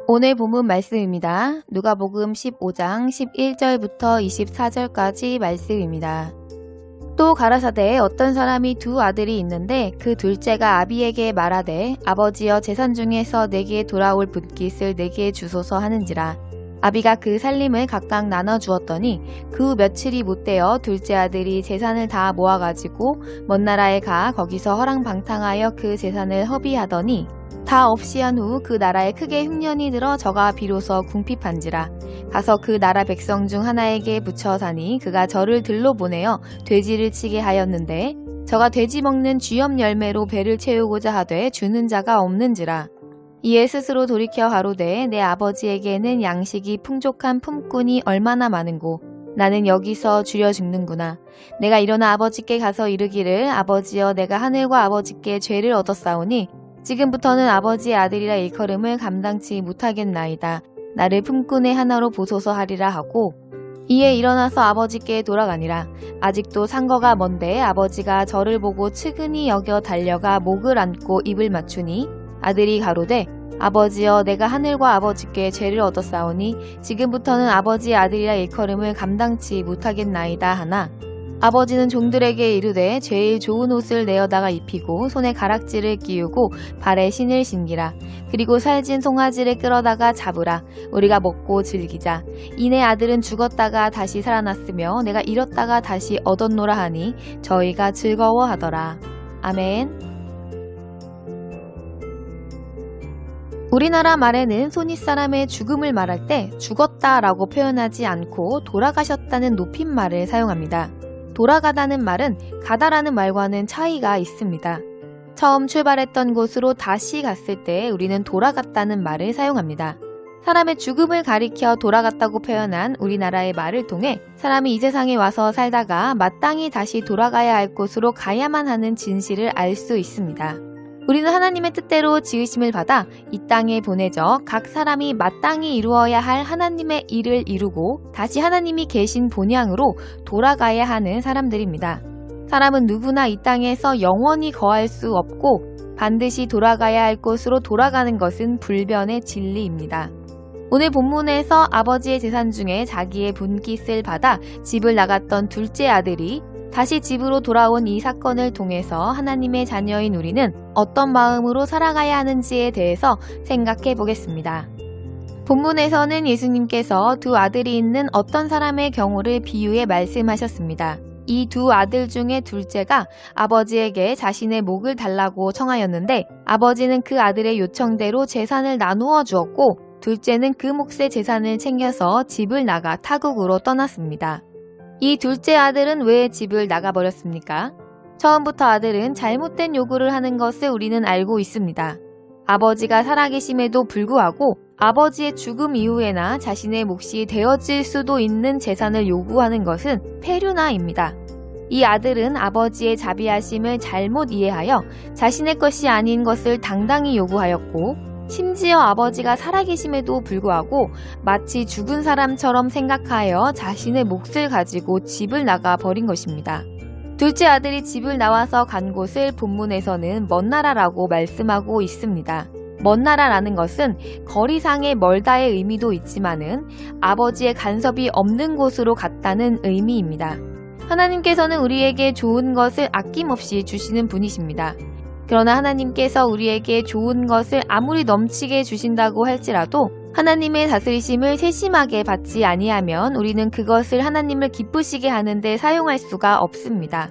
오늘 본문 말씀입니다. 누가복음 15장 11절부터 24절까지 말씀입니다. 또 가라사대 어떤 사람이 두 아들이 있는데 그 둘째가 아비에게 말하되 아버지여 재산 중에서 내게 돌아올 분깃을 내게 주소서 하는지라. 아비가 그 살림을 각각 나눠 주었더니 그 며칠이 못되어 둘째 아들이 재산을 다 모아가지고 먼 나라에 가 거기서 허랑방탕하여 그 재산을 허비하더니 다 없이 한 후 그 나라에 크게 흉년이 들어 저가 비로소 궁핍한지라. 가서 그 나라 백성 중 하나에게 붙여 사니 그가 저를 들로 보내어 돼지를 치게 하였는데 저가 돼지 먹는 쥐염 열매로 배를 채우고자 하되 주는 자가 없는지라. 이에 스스로 돌이켜 가로되 내 아버지에게는 양식이 풍족한 품꾼이 얼마나 많은고 나는 여기서 줄여 죽는구나. 내가 일어나 아버지께 가서 이르기를 아버지여 내가 하늘과 아버지께 죄를 얻었사오니 지금부터는 아버지의 아들이라 일컬음을 감당치 못하겠나이다. 나를 품꾼의 하나로 보소서 하리라 하고 이에 일어나서 아버지께 돌아가니라. 아직도 상거가 먼데 아버지가 저를 보고 측은히 여겨 달려가 목을 안고 입을 맞추니 아들이 가로되 아버지여 내가 하늘과 아버지께 죄를 얻었사오니 지금부터는 아버지의 아들이라 일컬음을 감당치 못하겠나이다 하나 아버지는 종들에게 이르되 제일 좋은 옷을 내어다가 입히고 손에 가락지를 끼우고 발에 신을 신기라. 그리고 살진 송아지를 끌어다가 잡으라. 우리가 먹고 즐기자. 이내 아들은 죽었다가 다시 살아났으며 내가 잃었다가 다시 얻었노라 하니 저희가 즐거워하더라. 아멘. 우리나라 말에는 손윗사람의 죽음을 말할 때 죽었다라고 표현하지 않고 돌아가셨다는 높임말을 사용합니다. 돌아가다는 말은 가다라는 말과는 차이가 있습니다. 처음 출발했던 곳으로 다시 갔을 때 우리는 돌아갔다는 말을 사용합니다. 사람의 죽음을 가리켜 돌아갔다고 표현한 우리나라의 말을 통해 사람이 이 세상에 와서 살다가 마땅히 다시 돌아가야 할 곳으로 가야만 하는 진실을 알 수 있습니다. 우리는 하나님의 뜻대로 지으심을 받아 이 땅에 보내져 각 사람이 마땅히 이루어야 할 하나님의 일을 이루고 다시 하나님이 계신 본향으로 돌아가야 하는 사람들입니다. 사람은 누구나 이 땅에서 영원히 거할 수 없고 반드시 돌아가야 할 곳으로 돌아가는 것은 불변의 진리입니다. 오늘 본문에서 아버지의 재산 중에 자기의 분깃을 받아 집을 나갔던 둘째 아들이 다시 집으로 돌아온 이 사건을 통해서 하나님의 자녀인 우리는 어떤 마음으로 살아가야 하는지에 대해서 생각해 보겠습니다. 본문에서는 예수님께서 두 아들이 있는 어떤 사람의 경우를 비유해 말씀하셨습니다. 이 두 아들 중에 둘째가 아버지에게 자신의 목을 달라고 청하였는데 아버지는 그 아들의 요청대로 재산을 나누어 주었고 둘째는 그 몫의 재산을 챙겨서 집을 나가 타국으로 떠났습니다. 이 둘째 아들은 왜 집을 나가버렸습니까? 처음부터 아들은 잘못된 요구를 하는 것을 우리는 알고 있습니다. 아버지가 살아계심에도 불구하고 아버지의 죽음 이후에나 자신의 몫이 되어질 수도 있는 재산을 요구하는 것은 폐륜아입니다. 이 아들은 아버지의 자비하심을 잘못 이해하여 자신의 것이 아닌 것을 당당히 요구하였고 심지어 아버지가 살아계심에도 불구하고 마치 죽은 사람처럼 생각하여 자신의 몫을 가지고 집을 나가 버린 것입니다. 둘째 아들이 집을 나와서 간 곳을 본문에서는 먼 나라라고 말씀하고 있습니다. 먼 나라라는 것은 거리상의 멀다의 의미도 있지만은 아버지의 간섭이 없는 곳으로 갔다는 의미입니다. 하나님께서는 우리에게 좋은 것을 아낌없이 주시는 분이십니다. 그러나 하나님께서 우리에게 좋은 것을 아무리 넘치게 주신다고 할지라도 하나님의 다스리심을 세심하게 받지 아니하면 우리는 그것을 하나님을 기쁘시게 하는데 사용할 수가 없습니다.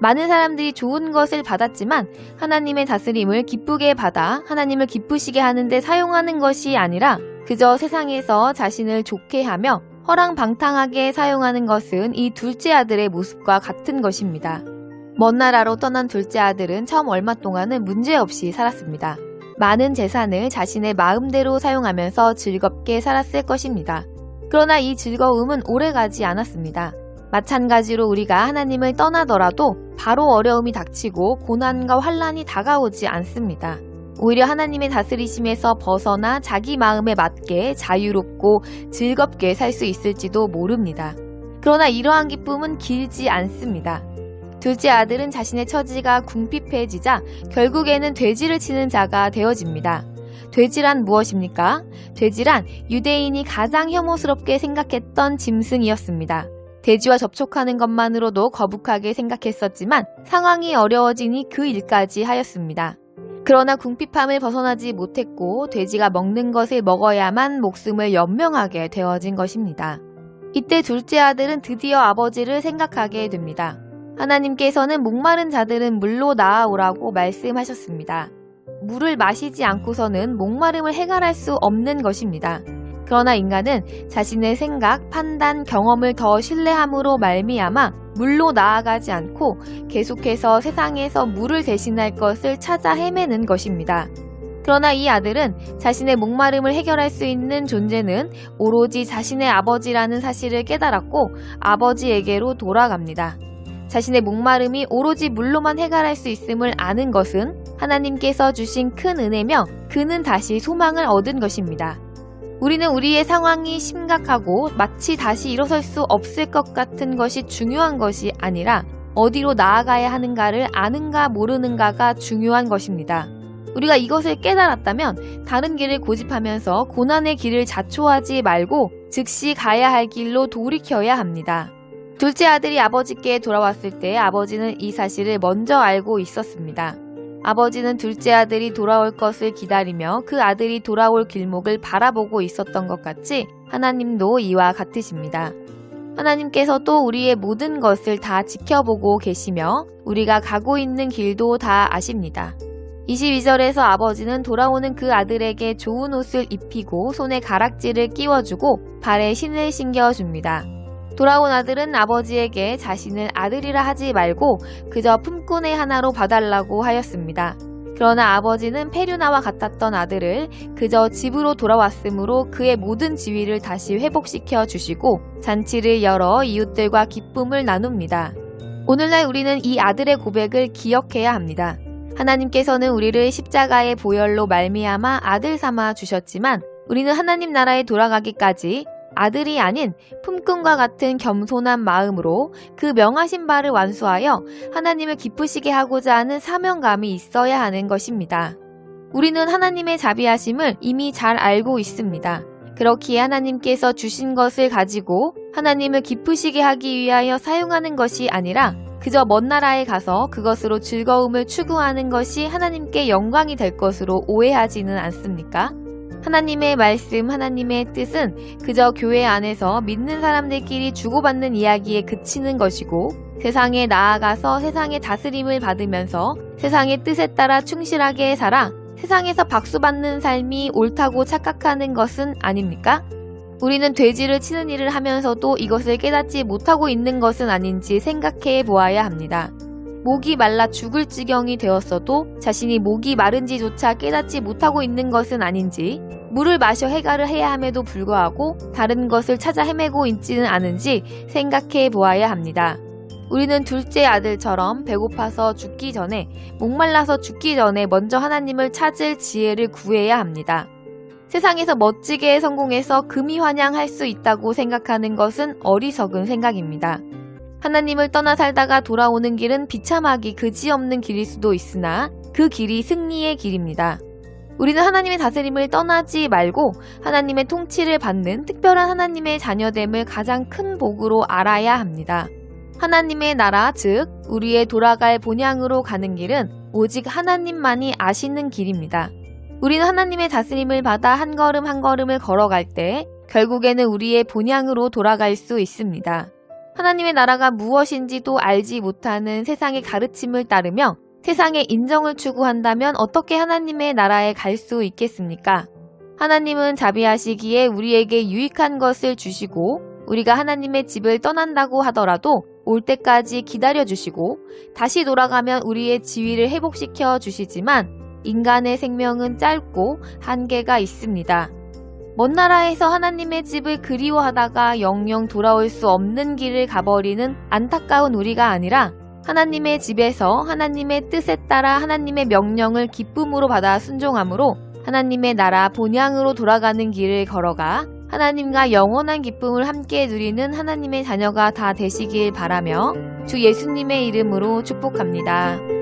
많은 사람들이 좋은 것을 받았지만 하나님의 다스림을 기쁘게 받아 하나님을 기쁘시게 하는데 사용하는 것이 아니라 그저 세상에서 자신을 좋게 하며 허랑방탕하게 사용하는 것은 이 둘째 아들의 모습과 같은 것입니다. 먼 나라로 떠난 둘째 아들은 처음 얼마 동안은 문제없이 살았습니다. 많은 재산을 자신의 마음대로 사용하면서 즐겁게 살았을 것입니다. 그러나 이 즐거움은 오래가지 않았습니다. 마찬가지로 우리가 하나님을 떠나더라도 바로 어려움이 닥치고 고난과 환난이 다가오지 않습니다. 오히려 하나님의 다스리심에서 벗어나 자기 마음에 맞게 자유롭고 즐겁게 살 수 있을지도 모릅니다. 그러나 이러한 기쁨은 길지 않습니다. 둘째 아들은 자신의 처지가 궁핍해지자 결국에는 돼지를 치는 자가 되어집니다. 돼지란 무엇입니까? 돼지란 유대인이 가장 혐오스럽게 생각했던 짐승이었습니다. 돼지와 접촉하는 것만으로도 거북하게 생각했었지만 상황이 어려워지니 그 일까지 하였습니다. 그러나 궁핍함을 벗어나지 못했고 돼지가 먹는 것을 먹어야만 목숨을 연명하게 되어진 것입니다. 이때 둘째 아들은 드디어 아버지를 생각하게 됩니다. 하나님께서는 목마른 자들은 물로 나아오라고 말씀하셨습니다. 물을 마시지 않고서는 목마름을 해결할 수 없는 것입니다. 그러나 인간은 자신의 생각, 판단, 경험을 더 신뢰함으로 말미암아 물로 나아가지 않고 계속해서 세상에서 물을 대신할 것을 찾아 헤매는 것입니다. 그러나 이 아들은 자신의 목마름을 해결할 수 있는 존재는 오로지 자신의 아버지라는 사실을 깨달았고 아버지에게로 돌아갑니다. 자신의 목마름이 오로지 물로만 해결할 수 있음을 아는 것은 하나님께서 주신 큰 은혜며 그는 다시 소망을 얻은 것입니다. 우리는 우리의 상황이 심각하고 마치 다시 일어설 수 없을 것 같은 것이 중요한 것이 아니라 어디로 나아가야 하는가를 아는가 모르는가가 중요한 것입니다. 우리가 이것을 깨달았다면 다른 길을 고집하면서 고난의 길을 자초하지 말고 즉시 가야 할 길로 돌이켜야 합니다. 둘째 아들이 아버지께 돌아왔을 때 아버지는 이 사실을 먼저 알고 있었습니다. 아버지는 둘째 아들이 돌아올 것을 기다리며 그 아들이 돌아올 길목을 바라보고 있었던 것 같이 하나님도 이와 같으십니다. 하나님께서 또 우리의 모든 것을 다 지켜보고 계시며 우리가 가고 있는 길도 다 아십니다. 22절에서 아버지는 돌아오는 그 아들에게 좋은 옷을 입히고 손에 가락지를 끼워주고 발에 신을 신겨줍니다. 돌아온 아들은 아버지에게 자신을 아들이라 하지 말고 그저 품꾼의 하나로 봐달라고 하였습니다. 그러나 아버지는 페류나와 같았던 아들을 그저 집으로 돌아왔으므로 그의 모든 지위를 다시 회복시켜 주시고 잔치를 열어 이웃들과 기쁨을 나눕니다. 오늘날 우리는 이 아들의 고백을 기억해야 합니다. 하나님께서는 우리를 십자가의 보혈로 말미암아 아들 삼아 주셨지만 우리는 하나님 나라에 돌아가기까지 아들이 아닌 품꾼과 같은 겸손한 마음으로 그 명하신 바를 완수하여 하나님을 기쁘시게 하고자 하는 사명감이 있어야 하는 것입니다. 우리는 하나님의 자비하심을 이미 잘 알고 있습니다. 그렇기에 하나님께서 주신 것을 가지고 하나님을 기쁘시게 하기 위하여 사용하는 것이 아니라 그저 먼 나라에 가서 그것으로 즐거움을 추구하는 것이 하나님께 영광이 될 것으로 오해하지는 않습니까? 하나님의 말씀, 하나님의 뜻은 그저 교회 안에서 믿는 사람들끼리 주고받는 이야기에 그치는 것이고 세상에 나아가서 세상의 다스림을 받으면서 세상의 뜻에 따라 충실하게 살아 세상에서 박수받는 삶이 옳다고 착각하는 것은 아닙니까? 우리는 돼지를 치는 일을 하면서도 이것을 깨닫지 못하고 있는 것은 아닌지 생각해 보아야 합니다. 목이 말라 죽을 지경이 되었어도 자신이 목이 마른지조차 깨닫지 못하고 있는 것은 아닌지 물을 마셔 해결을 해야 함에도 불구하고 다른 것을 찾아 헤매고 있지는 않은지 생각해 보아야 합니다. 우리는 둘째 아들처럼 배고파서 죽기 전에 목말라서 죽기 전에 먼저 하나님을 찾을 지혜를 구해야 합니다. 세상에서 멋지게 성공해서 금이 환영할 수 있다고 생각하는 것은 어리석은 생각입니다. 하나님을 떠나 살다가 돌아오는 길은 비참하기 그지없는 길일 수도 있으나 그 길이 승리의 길입니다. 우리는 하나님의 다스림을 떠나지 말고 하나님의 통치를 받는 특별한 하나님의 자녀됨을 가장 큰 복으로 알아야 합니다. 하나님의 나라, 즉 우리의 돌아갈 본향으로 가는 길은 오직 하나님만이 아시는 길입니다. 우리는 하나님의 다스림을 받아 한 걸음 한 걸음을 걸어갈 때 결국에는 우리의 본향으로 돌아갈 수 있습니다. 하나님의 나라가 무엇인지도 알지 못하는 세상의 가르침을 따르며 세상의 인정을 추구한다면 어떻게 하나님의 나라에 갈 수 있겠습니까? 하나님은 자비하시기에 우리에게 유익한 것을 주시고 우리가 하나님의 집을 떠난다고 하더라도 올 때까지 기다려주시고 다시 돌아가면 우리의 지위를 회복시켜 주시지만 인간의 생명은 짧고 한계가 있습니다. 먼 나라에서 하나님의 집을 그리워하다가 영영 돌아올 수 없는 길을 가버리는 안타까운 우리가 아니라 하나님의 집에서 하나님의 뜻에 따라 하나님의 명령을 기쁨으로 받아 순종함으로 하나님의 나라 본향으로 돌아가는 길을 걸어가 하나님과 영원한 기쁨을 함께 누리는 하나님의 자녀가 다 되시길 바라며 주 예수님의 이름으로 축복합니다.